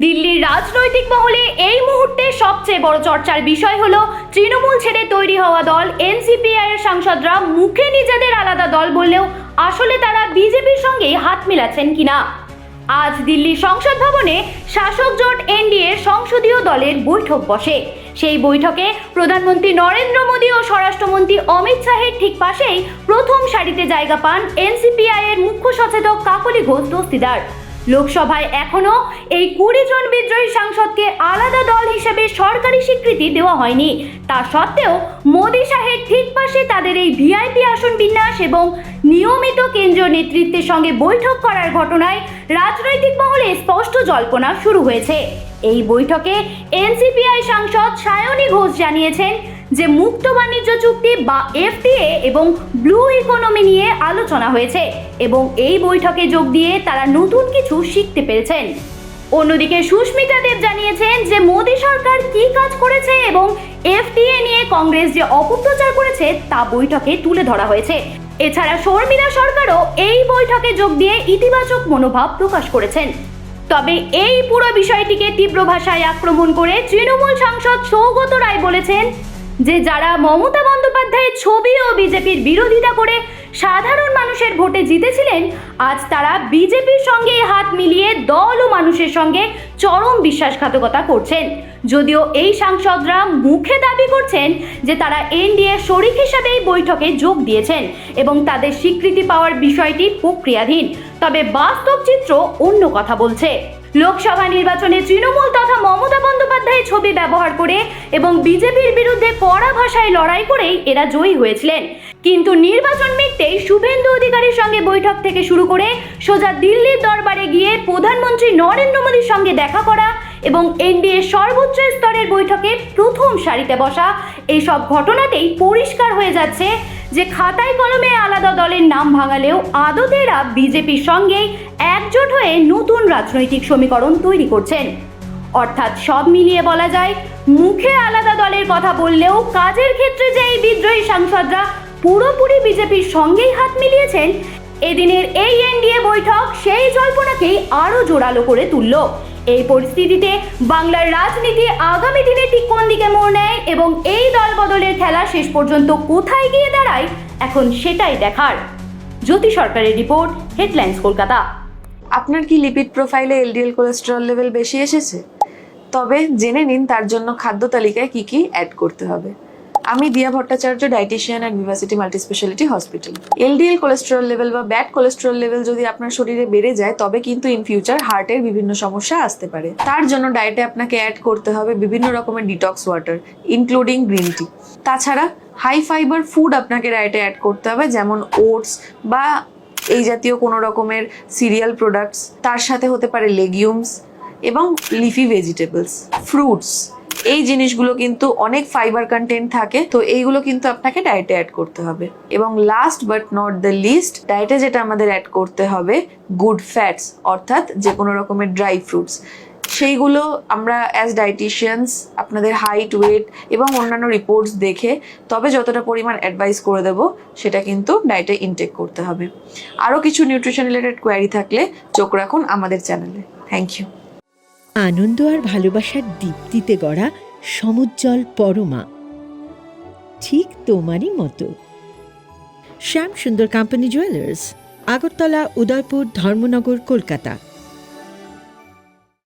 দিল্লির রাজনৈতিক মহলে এই মুহূর্তে সবচেয়ে বড় চর্চার বিষয় হলো তৃণমূল ছেড়ে তৈরি হওয়া দল এনসিপিআই এর সাংসদরা মুখে নিজেদের আলাদা দল বললেও আসলে তারা বিজেপির সঙ্গে হাত মিলাচ্ছেন কিনা। আজ দিল্লির সংসদ ভবনে শাসক জোট এনডিএ সংসদীয় দলের বৈঠক বসে। সেই বৈঠকে প্রধানমন্ত্রী নরেন্দ্র মোদী ও স্বরাষ্ট্রমন্ত্রী অমিত শাহের ঠিক পাশেই প্রথম সারিতে জায়গা পান এনসিপিআই এর মুখ্য সচেতক কাকলি ঘোষ দস্তিদার। লোকসভায় এখনো এই 20 জন বিদ্রোহী সাংসদকে আলাদা দল হিসেবে সরকারি স্বীকৃতি দেওয়া হয়নি। তা সত্ত্বেও মোদী শাহের ঠিক পাশে তাদের এই ভিআইপি আসন বিন্যাস এবং নিয়মিত কেন্দ্রীয় নেতৃত্বের সঙ্গে বৈঠক করার ঘটনায় রাজনৈতিক মহলে স্পষ্ট জল্পনা শুরু হয়েছে। এই বৈঠকে এনসিপিআই সাংসদ সায়নী ঘোষ জানিয়েছেন যে মুক্ত বাণিজ্য চুক্তি বা এফটিএ এবং ব্লু ইকোনমি নিয়ে আলোচনা হয়েছে এবং এই বৈঠকে যোগ দিয়ে তারা নতুন কিছু শিখতে পেরেছেন। অন্যদিকে সুস্মিতা দেব জানিয়েছেন যে মোদী সরকার কি কাজ করেছে এবং এফটিএ নিয়ে কংগ্রেস যে অপপ্রচার করেছে তা বৈঠকে তুলে ধরা হয়েছে। এছাড়া শর্মিলা সরকারও এই বৈঠকে যোগ দিয়ে ইতিবাচক মনোভাব প্রকাশ করেছেন। তবে এই পুরো বিষয়টিকে তীব্র ভাষায় আক্রমণ করে তৃণমূল সাংসদ সৌগত রায় বলেছেন যে যারা মমতা বন্দ্যোপাধ্যায়ের ছবি ও বিজেপির বিরোধিতা করে সাধারণ মানুষের ভোটে জিতেছিলেন, আজ তারা বিজেপির সঙ্গে হাত মিলিয়ে দল ও মানুষের সঙ্গে চরম বিশ্বাসঘাতকতা করছেন। যদিও এই সাংসদরা মুখে দাবি করছেন যে তারা এনডিএ শরিক হিসাবে এই বৈঠকে যোগ দিয়েছেন এবং তাদের স্বীকৃতি পাওয়ার বিষয়টি প্রক্রিয়াধীন, তবে বাস্তব চিত্র অন্য কথা বলছে। লোকসভা নির্বাচনে তৃণমূল তথা মমতা বন্দ্যোপাধ্যায়ের ছবি ব্যবহার করে এবং বিজেপির বিরুদ্ধে কড়া ভাষায় লড়াই করেই এরা জয়ী হয়েছিলেন। কিন্তু নির্বাচন মিটতেই শুভেন্দু অধিকারীর সঙ্গে বৈঠক থেকে শুরু করে সোজা দিল্লির দরবারে গিয়ে প্রধানমন্ত্রী নরেন্দ্র মোদীর সঙ্গে দেখা করা এবং এনডিএ সর্বোচ্চ স্তরের বৈঠকে প্রথম সারিতে বসা, এইসব ঘটনাতেই পরিষ্কার হয়ে যাচ্ছে যে খাতায় কলমে আলাদা দলের নাম ভাঙালেও আদতেরা বিজেপির সঙ্গেই একজোট হয়ে নতুন রাজনৈতিক সমীকরণ তৈরি করছেন। অর্থাৎ সব মিলিয়ে বলা যায়, মুখে আলাদা দলের কথা বললেও কাজের ক্ষেত্রে যে এই বিদ্রোহী সাংসদরা পুরোপুরি বিজেপির সঙ্গেই হাত মিলিয়েছেন, এদিনের এই এনডিএ বৈঠক সেই জল্পনাকেই আরো জোরালো করে তুলল। এই পরিস্থিতিতে বাংলার রাজনীতি আগামী দিনে ঠিক কোন দিকে মোড় নেয় এবং এই দল বদলের খেলা শেষ পর্যন্ত কোথায় গিয়ে দাঁড়ায়, এখন সেটাই দেখার। জ্যোতি সরকারের রিপোর্ট, হেডলাইন্স কলকাতা। আপনার কি লিপিড প্রোফাইলে এলডিএল কোলেস্টেরল লেভেল বেশি এসেছে? তবে জেনে নিন তার জন্য খাদ্য তালিকায় কি কি অ্যাড করতে হবে। আমি দিয়া Bhattacharya, dietician at Vivacity multi speciality hospital. LDL cholesterol level বা ব্যাড কোলেস্টেরল লেভেল যদি আপনার শরীরে বেড়ে যায় তবে কিন্তু ইন ফিউচার হার্টের বিভিন্ন সমস্যা আসতে পারে। তার জন্য ডায়েটে আপনাকে অ্যাড করতে হবে বিভিন্ন রকমের detox water including green tea. তাছাড়া হাই ফাইবার ফুড আপনাকে ডায়েটে অ্যাড করতে হবে, যেমন ওটস বা এই জাতীয় কোনো রকমের সিরিয়াল প্রোডাক্টস। তার সাথে হতে পারে লেগিউমস এবং লিফি ভেজিটেবলস, ফ্রুটস। এই জিনিসগুলো কিন্তু অনেক ফাইবার কন্টেন্ট থাকে, তো এইগুলো কিন্তু আপনাকে ডায়েটে অ্যাড করতে হবে। এবং last but not the least, ডায়েটে যেটা আমাদের অ্যাড করতে হবে গুড ফ্যাটস, অর্থাৎ যে কোনো রকমের ড্রাই ফ্রুটস। সেইগুলো আমরা অ্যাজ ডায়েটিশিয়ানস আপনাদের হাইট, ওয়েট এবং অন্যান্য রিপোর্টস দেখে তবে যতটা পরিমাণ অ্যাডভাইস করে দেবো সেটা কিন্তু ডায়েটে ইনটেক করতে হবে। আরও কিছু নিউট্রিশন রিলেটেড কোয়ারি থাকলে চোখ রাখুন আমাদের চ্যানেলে। Thank you. আনন্দ আর ভালোবাসার দীপ্তিতে গড়া সমুজ্জ্বল পরমা, ঠিক তোমারই মতো। শ্যাম সুন্দর কোম্পানি জুয়েলার্স, আগরতলা, উদয়পুর, ধর্মনগর, কলকাতা।